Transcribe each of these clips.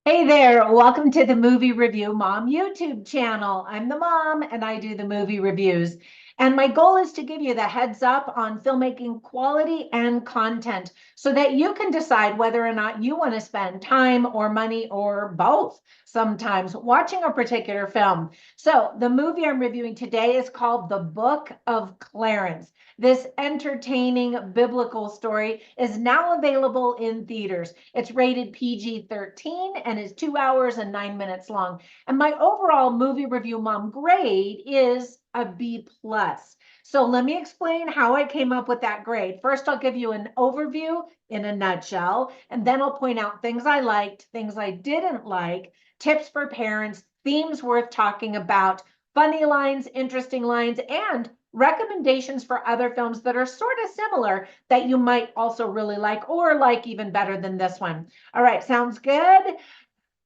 Hey there, welcome to the Movie Review Mom YouTube channel. I'm the mom and I do the movie reviews. And my goal is to give you the heads up on filmmaking quality and content so that you can decide whether or not you want to spend time or money or both sometimes watching a particular film. So the movie I'm reviewing today is called The Book of Clarence. This entertaining biblical story is now available in theaters. It's rated PG-13 and is 2 hours and 9 minutes long. And my overall movie review mom grade is a B+. So let me explain how I came up with that grade. First, I'll give you an overview in a nutshell, and then I'll point out things I liked, things I didn't like, tips for parents, themes worth talking about, funny lines, interesting lines, and recommendations for other films that are sort of similar that you might also really like or like even better than this one. All right, sounds good?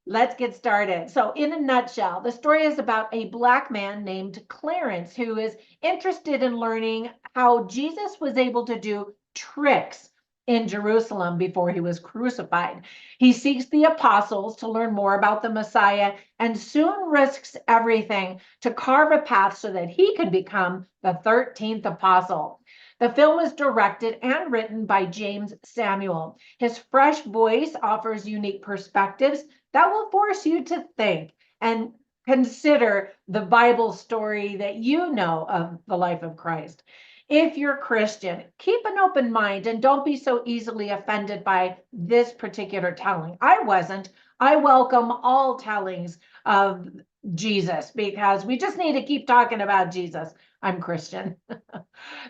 Let's get started. So, in a nutshell, the story is about a Black man named Clarence who is interested in learning how Jesus was able to do tricks in Jerusalem before he was crucified. He seeks the apostles to learn more about the Messiah and soon risks everything to carve a path so that he could become the 13th apostle. The film was directed and written by James Samuel. His fresh voice offers unique perspectives that will force you to think and consider the Bible story that you know of the life of Christ. If you're Christian, keep an open mind and don't be so easily offended by this particular telling. I wasn't. I welcome all tellings of Jesus because we just need to keep talking about Jesus. I'm Christian.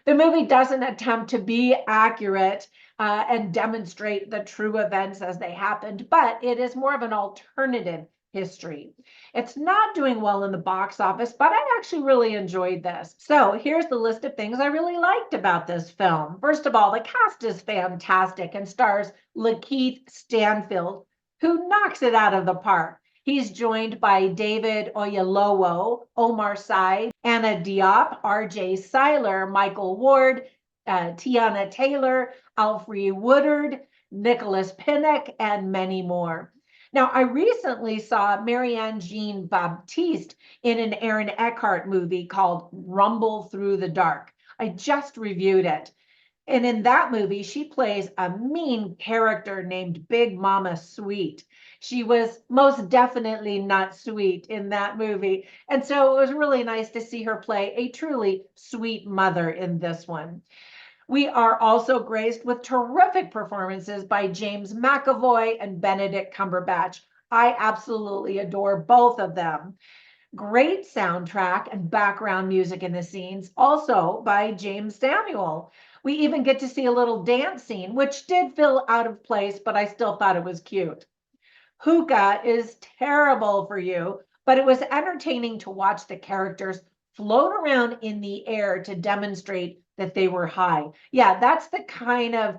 The movie doesn't attempt to be accurate and demonstrate the true events as they happened, but it is more of an alternative history. It's not doing well in the box office, but I actually really enjoyed this. So here's the list of things I really liked about this film. First of all, the cast is fantastic and stars Lakeith Stanfield, who knocks it out of the park. He's joined by David Oyelowo, Omar Sy, Anna Diop, R.J. Seiler, Michael Ward, Tiana Taylor, Alfre Woodard, Nicholas Pinnock, and many more. Now, I recently saw Marianne Jean-Baptiste in an Aaron Eckhart movie called Rumble Through the Dark. I just reviewed it. And in that movie, she plays a mean character named Big Mama Sweet. She was most definitely not sweet in that movie. And so it was really nice to see her play a truly sweet mother in this one. We are also graced with terrific performances by James McAvoy and Benedict Cumberbatch. I absolutely adore both of them. Great soundtrack and background music in the scenes, also by James Samuel. We even get to see a little dance scene, which did feel out of place, but I still thought it was cute. Hookah is terrible for you, but it was entertaining to watch the characters float around in the air to demonstrate that they were high. Yeah, that's the kind of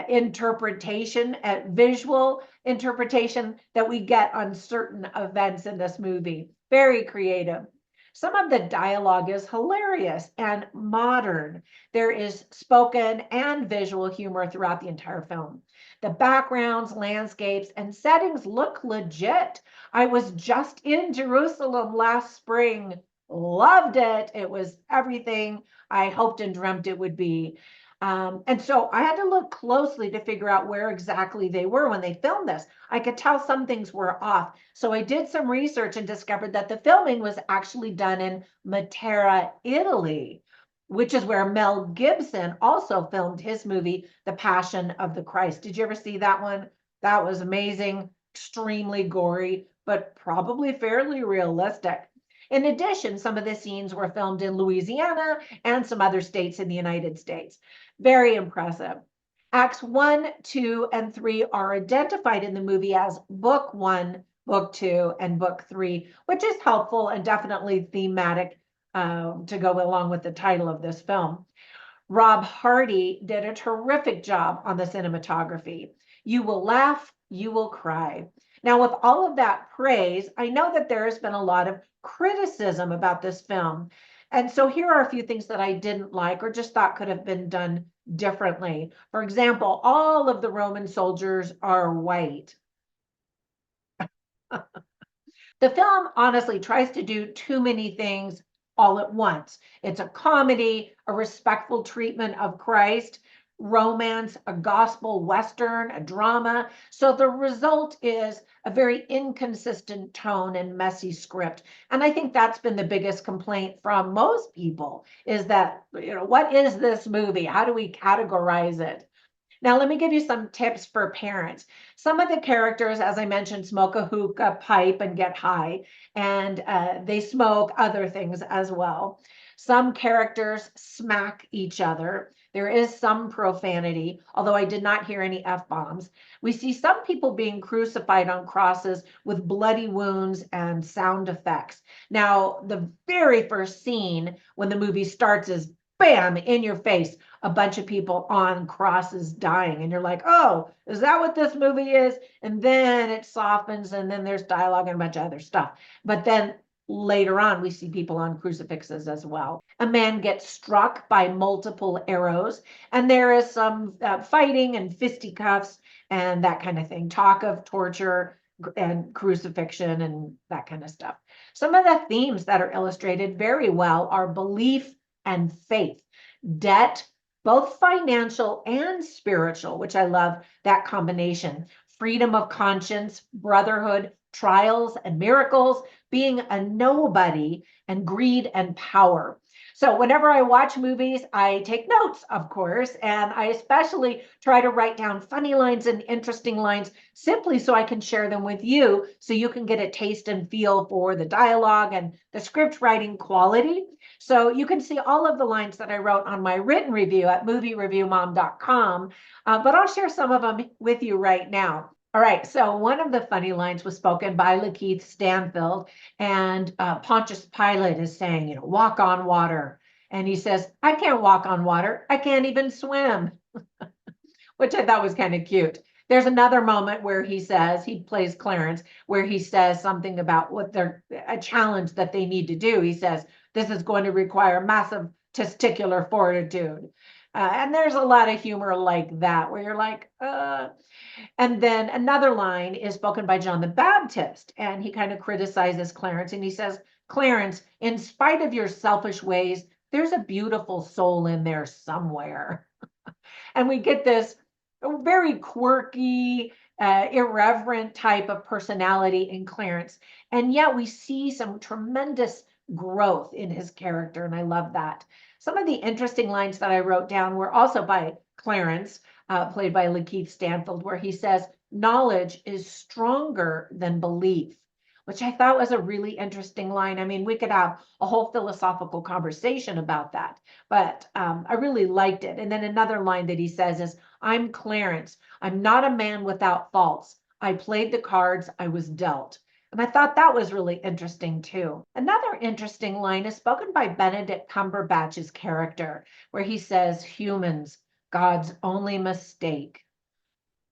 interpretation, visual interpretation that we get on certain events in this movie. Very creative. Some of the dialogue is hilarious and modern. There is spoken and visual humor throughout the entire film. The backgrounds, landscapes, and settings look legit. I was just in Jerusalem last spring. Loved it. It was everything I hoped and dreamt it would be. And so I had to look closely to figure out where exactly they were when they filmed this. I could tell some things were off. So I did some research and discovered that the filming was actually done in Matera, Italy, which is where Mel Gibson also filmed his movie, The Passion of the Christ. Did you ever see that one? That was amazing, extremely gory, but probably fairly realistic. In addition, some of the scenes were filmed in Louisiana and some other states in the United States. Very impressive. Acts 1, 2, and 3 are identified in the movie as Book 1, Book 2, and Book 3, which is helpful and definitely thematic to go along with the title of this film. Rob Hardy did a terrific job on the cinematography. You will laugh, you will cry. Now, with all of that praise, I know that there has been a lot of criticism about this film. And so here are a few things that I didn't like or just thought could have been done differently. For example, all of the Roman soldiers are white. The film honestly tries to do too many things all at once. It's a comedy, a respectful treatment of Christ, romance, a gospel western, a drama. So the result is a very inconsistent tone and messy script. And I think that's been the biggest complaint from most people is that, what is this movie? How do we categorize it? Now, let me give you some tips for parents. Some of the characters, as I mentioned, smoke a hookah pipe and get high, and they smoke other things as well. Some characters smack each other. There is some profanity, although I did not hear any F bombs. We see some people being crucified on crosses with bloody wounds and sound effects. Now, the very first scene when the movie starts is bam, in your face, a bunch of people on crosses dying. And you're like, oh, is that what this movie is? And then it softens, and then there's dialogue and a bunch of other stuff. But then later on, we see people on crucifixes as well. A man gets struck by multiple arrows, and there is some fighting and fisticuffs and that kind of thing. Talk of torture and crucifixion and that kind of stuff. Some of the themes that are illustrated very well are belief and faith, debt, both financial and spiritual, which I love that combination, freedom of conscience, brotherhood, trials and miracles, being a nobody, and greed and power. So whenever I watch movies, I take notes, of course, and I especially try to write down funny lines and interesting lines simply so I can share them with you so you can get a taste and feel for the dialogue and the script writing quality. So you can see all of the lines that I wrote on my written review at moviereviewmom.com, but I'll share some of them with you right now. All right, so one of the funny lines was spoken by Lakeith Stanfield, and Pontius Pilate is saying, walk on water. And he says, I can't walk on water. I can't even swim, which I thought was kind of cute. There's another moment where he plays Clarence, where he says something about a challenge that they need to do. He says, this is going to require massive testicular fortitude. And there's a lot of humor like that, where you're like, And then another line is spoken by John the Baptist, and he kind of criticizes Clarence, and he says, Clarence, in spite of your selfish ways, there's a beautiful soul in there somewhere. And we get this very quirky, irreverent type of personality in Clarence. And yet we see some tremendous growth in his character, and I love that. Some of the interesting lines that I wrote down were also by Clarence, played by Lakeith Stanfield, where he says, knowledge is stronger than belief, which I thought was a really interesting line. I mean, we could have a whole philosophical conversation about that, but I really liked it. And then another line that he says is, I'm Clarence. I'm not a man without faults. I played the cards I was dealt. And I thought that was really interesting too. Another interesting line is spoken by Benedict Cumberbatch's character, where he says, humans, God's only mistake.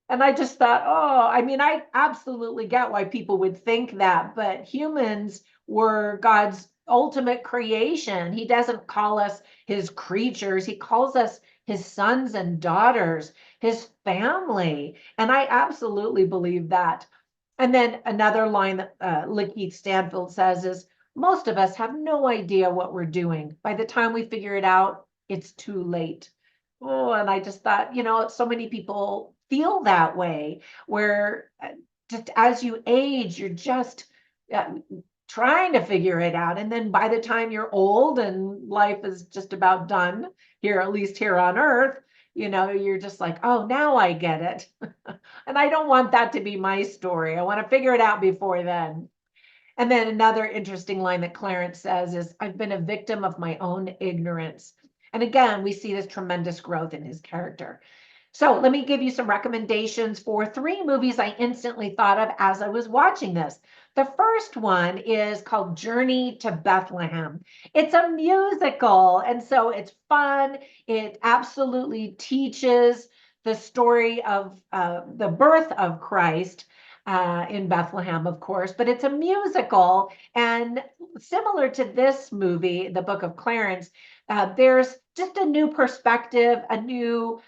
And I just thought, oh, I mean, I absolutely get why people would think that, but humans were God's ultimate creation. He doesn't call us his creatures, he calls us his sons and daughters, his family. And I absolutely believe that. And then another line that Lakeith Stanfield says is, most of us have no idea what we're doing. By the time we figure it out, it's too late. Oh, and I just thought, so many people feel that way, where just as you age, you're just trying to figure it out. And then by the time you're old and life is just about done here, at least here on earth, you're just like, oh, now I get it. And I don't want that to be my story. I want to figure it out before then. And then another interesting line that Clarence says is, I've been a victim of my own ignorance. And again, we see this tremendous growth in his character. So let me give you some recommendations for 3 movies I instantly thought of as I was watching this. The first one is called Journey to Bethlehem. It's a musical, and so it's fun. It absolutely teaches the story of the birth of Christ in Bethlehem, of course, but it's a musical. And similar to this movie, The Book of Clarence, there's just a new perspective, a new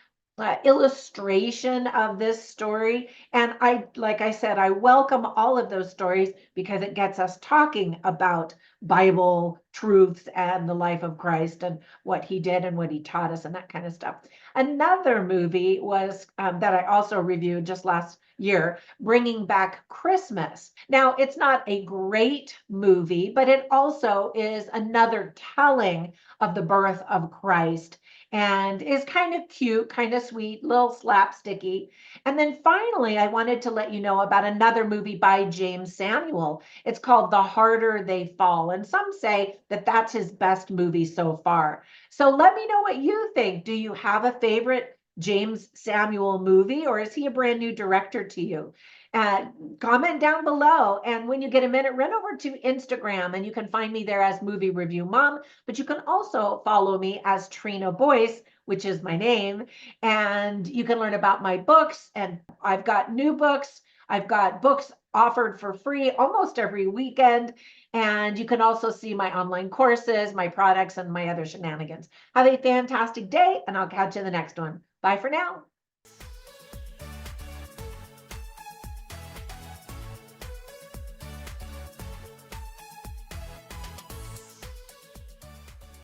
illustration of this story. And like I said, I welcome all of those stories because it gets us talking about Bible truths and the life of Christ and what he did and what he taught us and that kind of stuff. Another movie was that I also reviewed just last year, Bringing Back Christmas. Now, it's not a great movie, but it also is another telling of the birth of Christ and is kind of cute, kind of sweet, little slapsticky. And then finally, I wanted to let you know about another movie by James Samuel. It's called The Harder They Fall, and some say that that's his best movie so far. So let me know what you think. Do you have a favorite James Samuel movie, or is he a brand new director to you? Uh, Comment down below. And when you get a minute, run over to Instagram and you can find me there as Movie Review Mom, but you can also follow me as Trina Boice, which is my name. And you can learn about my books, and I've got new books. I've got books offered for free almost every weekend. And you can also see my online courses, my products, and my other shenanigans. Have a fantastic day, and I'll catch you in the next one. Bye for now.